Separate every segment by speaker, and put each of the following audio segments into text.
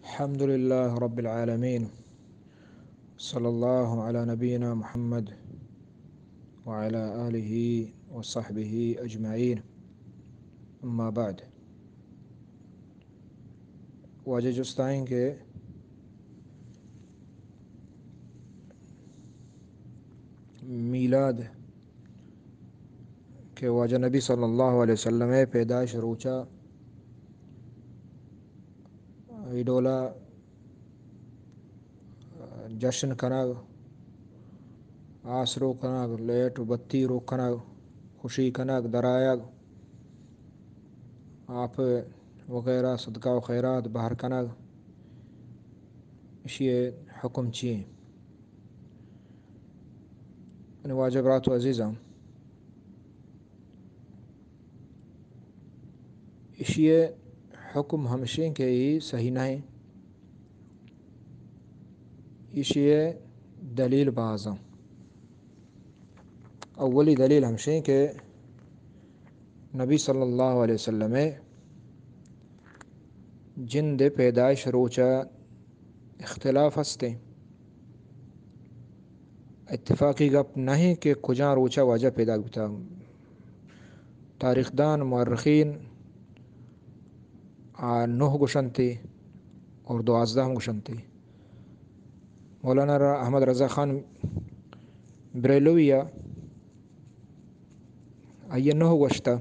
Speaker 1: الحمد لله رب العالمين، صلى الله على نبينا محمد وعلى آله وصحبه أجمعين. اما بعد، واجہ جستائیں کہ میلاد کہ واجہ نبی صلی اللہ علیہ وسلم پیدائش روچا ایڈولا جشن کناگ آسرو کناگ لیٹ بتی رو کناگ خوشی کناگ درایاگ آپ وغیرہ صدقہ و خیرات باہر کناگ اسی حکم چیئیں واجب رات و عزیزاں اسی حکم ہمشیں کہ ہی صحیح نہیں اسی دلیل بعضاں اولی دلیل ہمشیں کہ نبی صلی اللہ علیہ وسلم جن دے پیدائش روچا اختلاف ہستے اتفاقی گپ نہیں کہ کجا روچا واجہ پیدا بتا تاریخ دان مورخین 9 گشنتے اور 12 گشنتے مولانا احمد رضا خان بریلویہ آئیے 9 گشتہ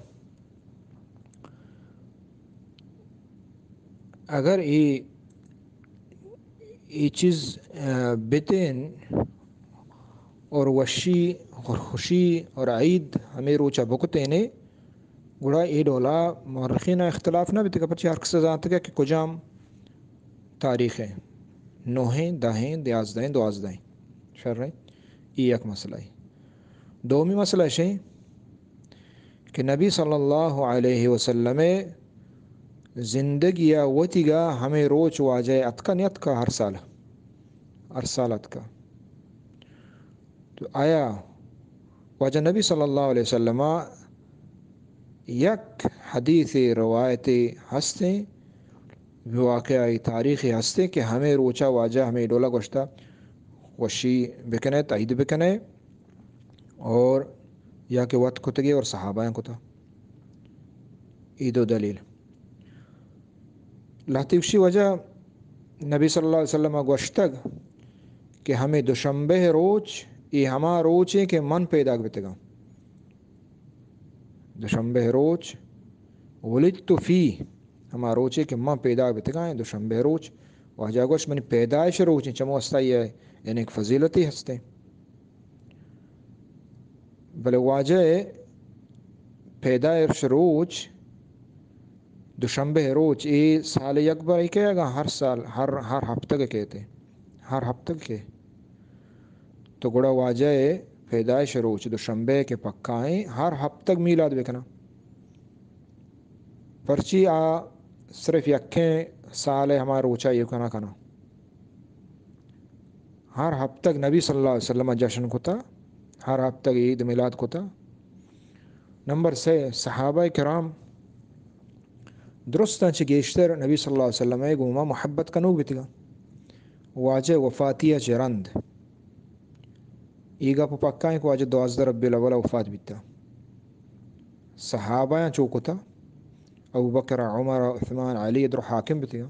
Speaker 1: اگر یہ چیز بتین اور وشی اور خوشی اور عید ہمیں روچا بکتے نے گڑا ای ڈولا مورخین اختلاف نہ بیتے پچھے ہر کسی ذات کہ کجام تاریخ ہے 9 10 11 12 شر رہے یہ ایک مسئلہ ہے دومی مسئلہ ہے کہ نبی صلی اللہ علیہ وسلم زندگی وتی گا ہمیں روچ واجہ اتکا نیت کا ہر سال اتکا تو آیا واجہ نبی صلی اللہ علیہ وسلم یک حدیث روایت ہستے واقعی تاریخی ہستے کہ ہمیں روچا واجہ ہمیں ڈولا گوشتا وشی بکنے تعید بکنے اور یا کہ وقت کتگی اور صحابہ کتا عید و دلیل لاتیوشی وجہ نبی صلی اللہ علیہ وسلم گوشتگ کہ ہمیں دوشنبہ روچ یہ ہما روچ ہے کہ من پیدا بتگا دوشنبہ روچ ولدت فی ہما روچ ہے کہ من پیدا بتگا دوشنبہ روچ واجہ گوشت منی پیدائش روچ چمو استائی ہے یعنی ایک فضیلتی ہستے بلے واجہ پیدائش روچ دوشنبہ روچ یہ سال یکبر ہی کہے گا ہر سال ہر ہفتہ کے کہتے ہر ہفتہ کے تو گڑا واجہ پیدائش روچ دوشنبہ کے پکائیں ہر ہفتہ میلاد بکنا پرچی صرف یکیں سال ہمارا روچا یہ کنا ہر ہفتہ نبی صلی اللہ علیہ وسلم جشن کتا ہر ہفتہ عید میلاد کتا نمبر 3 صحابہ کرام درست چھ گیشتر نبی صلی اللہ علیہ وسلم گوما محبت کنو بیتگا واجہ وفاتیہ چرند ایگا پکائیں کو واجہ 12 ربیع الاول وفات بیتا صحابہ چوکتا ابو بکر عمر عثمان علی ادھر حاکم بیتگا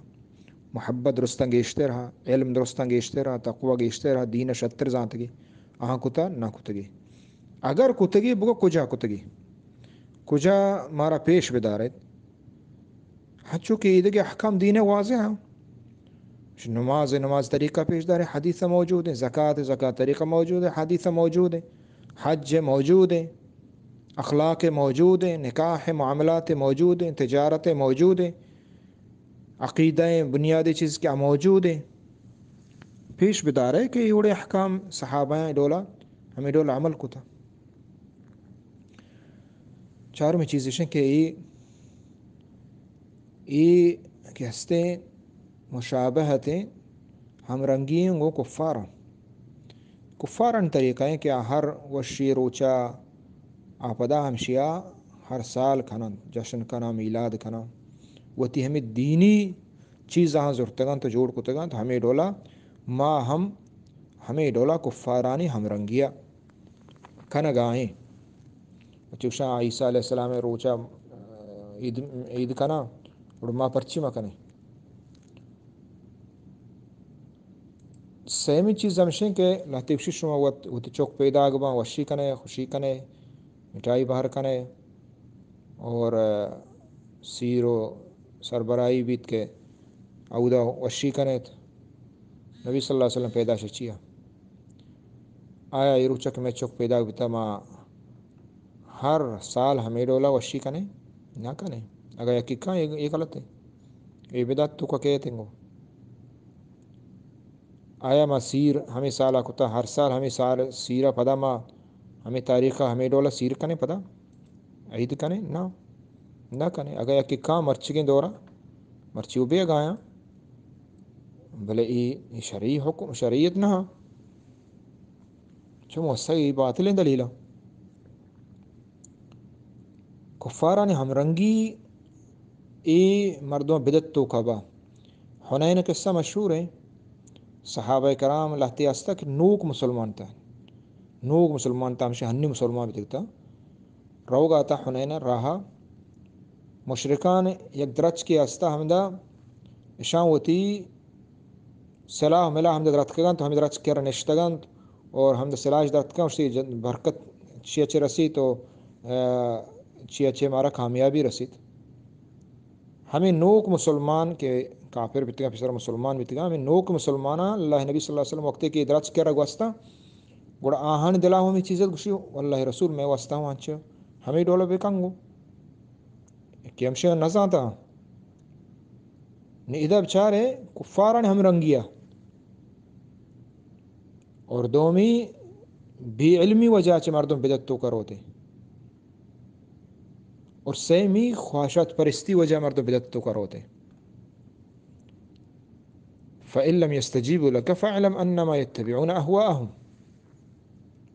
Speaker 1: محبت درستان گیشتے رہا علم درستان گیشتے رہا تقوی گیشتے رہا دین شتر زانتگی کتا نہ کتگی اگر کتگی بگو کجا کتگی کجا مارا پیش بدارت چونکہ عید کے احکام دین واضح ہیں نماز طریقہ پیش دار حدیث موجود ہے زکوٰۃ طریقہ موجود ہے حدیث موجود ہے حج موجود ہے اخلاق موجود ہیں نکاح معاملات موجود ہیں تجارت موجود ہیں عقیدہ بنیادی چیز کیا موجود ہیں پیش بدار ہے کہ یہ احکام صحابہ ڈولا ہمیں ڈولا عمل کو تھا چاروں چیزیں کہ یہ کہ ہستے مشابہتیں ہم رنگین گو کفارن طریقہ ہیں کہ ہر وشی روچا آپدا ہمشیا ہر سال کھنا جشن کنا میلاد کنا وتی ہمیں دینی چیز زرتگان تو جوڑ کتگان تو ہمیں ڈولا ما ہمیں ڈولا کفارانی ہم رنگیا کھن گائیں چوشا عیسیٰ علیہ السلام روچا عید کنا اور ما پرچی مکنے سیمی چیز ہمشیں کہ لہتی بشی شما وقت چوک پیدا آگبا وشی کنے خوشی کنے مٹھائی باہر کنے اور سیر و سربرائی بیت کے اودا وشی کنے نبی صلی اللہ علیہ وسلم پیدا شچیا آیا ایرو چک میں چوک پیدا بیتا ما ہر سال ہمیں ڈولا وشی کنے نہ کنے اگر یکی کہاں یہ غلط ہے یہ بدعت تو کا کہتے ہیں آیا ما سیر ہمیں سالہ کتا ہر سال ہمیں سال سیرہ پدا ما ہمیں تاریخہ ہمیں ڈولا سیر کنے پدا عید کنے نہ کنے اگر یکی کہاں مرچگیں دورا مرچی بے گایا بلے ای شرعی حکم شریعت نہ چمو صحیح باطلیں دلیلہ کفارانی ہم رنگی ای مردوں بدت تو کبا حنین قصہ مشہور ہے صحابہ کرام لہتی آستا کہ نوک مسلمان تا ہمشہ ہنی مسلمان بھی دکھتا روگا تا حنین راہا مشرکان یک درچ کی آستا ہمدہ اشان وتی سلاح ملا ہمدہ درتکگان تو ہمدہ درچ کر نشتگان اور ہمدہ سلاح درتکگان اسی برکت چی اچھے رسی تو چی اچھے مارا کامیابی رسید ہمیں نوک مسلمان کے کافر بیتگا پسر مسلمان بیتگا ہمیں نوک مسلمانا اللہ نبی صلی اللہ علیہ وسلم وقتے کی درچ کیا رگوستا گوڑا آہان دلا ہمیں چیزت گوشی واللہ رسول میں واسطا ہوں آنچہ ہمیں ڈولا بکنگو کہ ہمشہ نزاتا ادھا بچارے کفاران ہم رنگیا اور دومی بھی علمی وجہ چھ مردم بدت تو کرو تے اور سیمی خواہشات پرستی وجہ مردم بدت تو کرو تے فَإِن لَمْ يَسْتَجِيبُوا لَكَ فَاعْلَمْ أَنَّمَا يَتَّبِعُونَ أَهْوَاءَهُمْ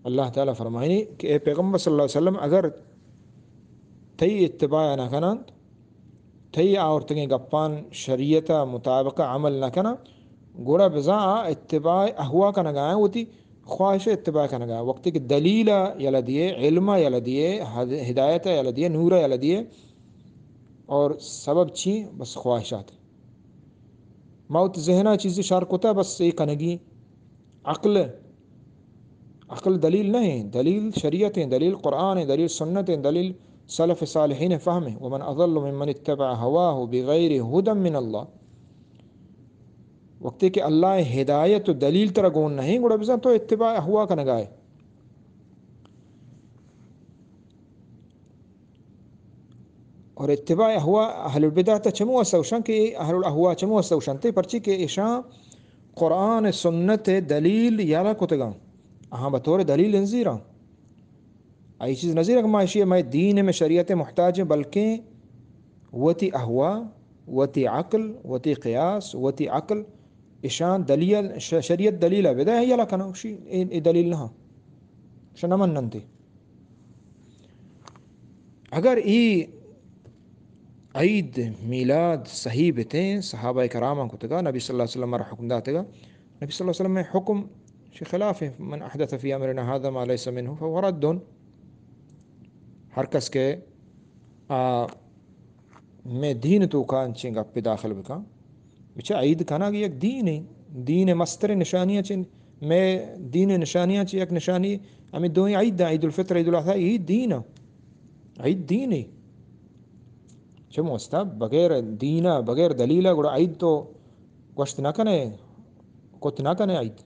Speaker 1: اللہ تعالیٰ فرمائنی کہ اے پیغمبر صلی اللہ علیہ وسلم اگر تئی اتباع نہ کنا تئی آورتگیں گپان شریعت مطابق عمل نہ کنا گوڑا بزا اتباع احوا کا نگائیں ہوتی خواہش اتباع کا نگائیں وقتی کہ دلیل یلا دیے علم یلا دیے ہدایت یلا دیے نور یلا دیے اور سبب چھی بس خواہشات موت ذہنہ چیزی شارکتا بس ایک کنگی عقل دلیل نہیں دلیل شریعت ہیں دلیل قرآن ہیں دلیل سنت ہیں دلیل سلف صالحین فہم ہے ومن اضل ممن اتبع ہواہ بغیر ہدى من اللہ وقتی کہ اللہ ہدایت و دلیل ترہ گون نہیں گوڑا بزن تو اتباع ہوا کا نگائے اور اتباع ہوا اہل البدعہ چمو اسوشن کہ اہل الاہوا چمو اسوشن تے پرچی کہ اشان قرآن سنت دلیل یالا کتگاں ہاں بطور دلیل انزیرہ ای چیز نظیر اگمائشی میں دین میں شریعت محتاج ہیں بلکہ وتی احوا وتی عقل وتی قیاس وتی عقل اشان دلیل شریعت دلیل ہے بدہ یلا کنو شی ای دلیل نہ شنمن ننتے اگر ای عید میلاد صحیح بتیں صحابہ کرامہ کو تگا نبی صلی اللہ علیہ وسلم حکم داتے گا نبی صلی اللہ علیہ وسلم میں حکم شی خلاف ہے من احدث فی امرنا هذا ما ليس منه فهو رد ہر کس کے میں دین تو کان چنگ اپی داخل بکا بچہ عید کھانا کہ ایک دین ہے دین مستر نشانیاں چن میں دین نشانیاں چی ایک نشانی ہمیں دوئیں عید دا عید الفطر عید الاضحیٰ عید دین عید دین ہے چمو استا بغیر دینا بغیر دلیلہ گوڑا عید تو گوشت نہ کنے کت نہ کنے عید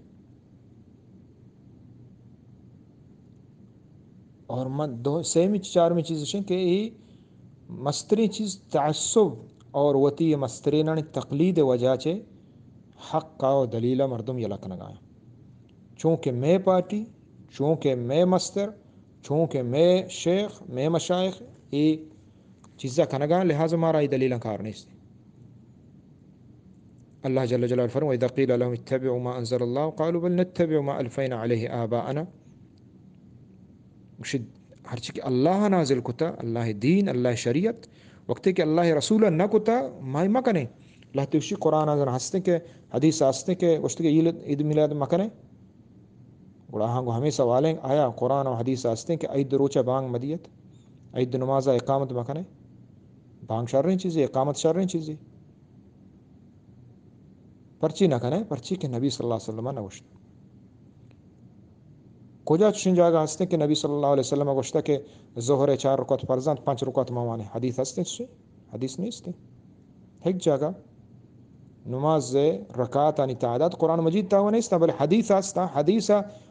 Speaker 1: اور من دو سیمی چارمی چیز ہیں کہ یہ مستری چیز تعصب اور وتی مسترینانی تقلید وجہ چے حق کا و دلیلہ مردم یلک نگایا چونکہ میں پارٹی چونکہ میں مستر چونکہ میں شیخ میں مشایخ یہ چیزہ کنگا لہذا مارا یہ دلیلہ کارنے سے اللہ جل جلال فرمو اذا قیل لهم اتبعوا ما انزل اللہ قالوا بل نتبع ما الفینا علیہ آباءنا ہر چی کہ اللہ نازل کتا اللہ دین اللہ شریعت وقتی کہ اللہ رسول نہ کتا مائی مکنے لهتوشي قرآن هذا هستك حديث هستك وشتك عيد ميلاد مكانه ولا هانگو ہمیں سوالیں آیا قرآن و حدیث ہستے کہ عید روچہ بانگ مدیت عید نماز اقامت مکنے بانگ شر رہی چیزیں اقامت شر رہی چیزیں پرچی نہ کنے پرچی کہ نبی صلی اللہ علیہ وسلم نوشت کجا چشن جاگا ہستے کہ نبی صلی اللہ علیہ وسلم گوشتا کہ ظہر 4 رکعت فرضاں 5 رکعت موانے حدیث ہستے حدیث نہیں ہستے ایک جگہ نماز رکعت یعنی تعداد قرآن مجید تا نہیں بل حدیث ہستا حدیث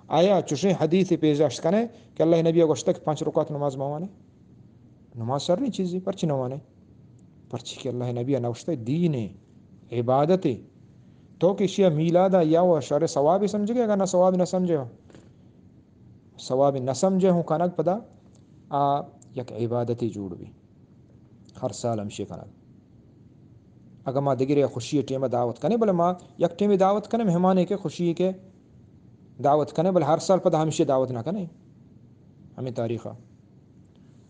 Speaker 1: آیا چشن حدیث پیش کنے کہ اللہ نبی گوشتا کہ 5 رکعت نماز موانے نماز شر نہیں چیزیں پرچی نوانے پرچی کہ اللہ نبی نوشتا دین عبادت تو کہ شیعہ میلادہ یا وہ شر ثوابی سمجھ گئے اگر نہ ثوابی نہ سمجھے ہو ثوابی نہ سمجھے ہوں کنک پدا یک عبادتی جوڑ بھی ہر سال ہمشی کنک اگر ما دیگر خوشی ٹیم دعوت کنے بلے ما یک ٹیم دعوت کنے مہمانے کے خوشی کے دعوت کنے بلے ہر سال پدا ہمشی دعوت نہ کنے ہمیں تاریخہ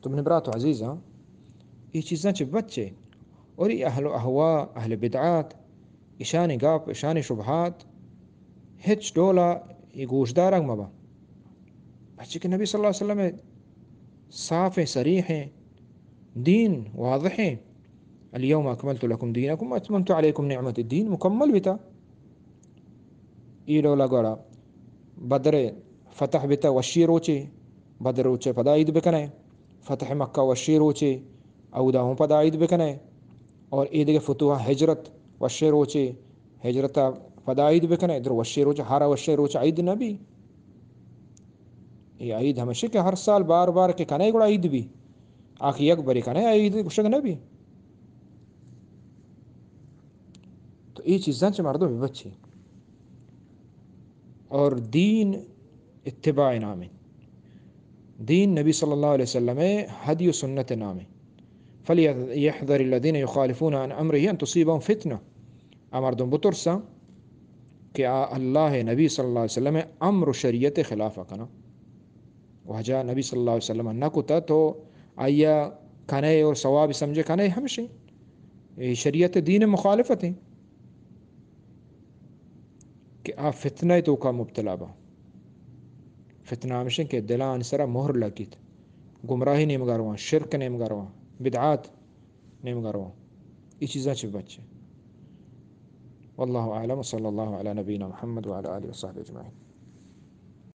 Speaker 1: تم نے براتو عزیز ہاں یہ چیزاں چھ بچے اور یہ اہل احواء اہل بدعات اشان گاپ اشان شبہات ہچ ڈولا یہ گوشدار مبا بچے کہ نبی صلی اللہ علیہ وسلم صاف صریح ہیں دین واضح ہیں اليوم اکملت لکم دینکم اتممت علیکم نعمت الدین مکمل بھی تھا یہ ڈولا گوڑا بدر فتح بیتا وشی روچے بدر روچے پدا عید بکنے فتح مکہ وشی روچے اودا ہوں پدا عید بکنے اور عید کے فتوح ہجرت وشی روچے ہجرت پدا عید بکنے ادھر وشی روچے ہارا وشی روچے عید نبی یہ عید ہمیشہ کہ ہر سال بار بار کے کنے گوڑا عید بھی آخی یک بری کنے عید کشک نبی تو یہ چیزاں چھ مردوں بھی بچے اور دین اتباع نام دین نبی صلی اللہ علیہ وسلم ہدی و سنت نام فلیحذر الذین یخالفون عن امرہ ان تصیبہم فتنہ مردوں بترسا کہ اللہ نبی صلی اللہ علیہ وسلم امر و شریعت خلاف کنا وجہ نبی صلی اللہ علیہ وسلم نہ کتا تو آیا کھنے اور ثواب سمجھے کھنے ہمشہ یہ شریعت دین مخالفت ہیں کہ آپ فتنہ تو کا مبتلا با فتنہ ہمشہ کہ دلان سرا مہر لگیت گمراہی نہیں مگارواں شرک نہیں مگارواں بدعات نہیں مگارواں یہ چیزاں چھ بچے واللہ اعلم صلی اللہ علی نبینا محمد وعلی آلہ وصحبہ اجمعین.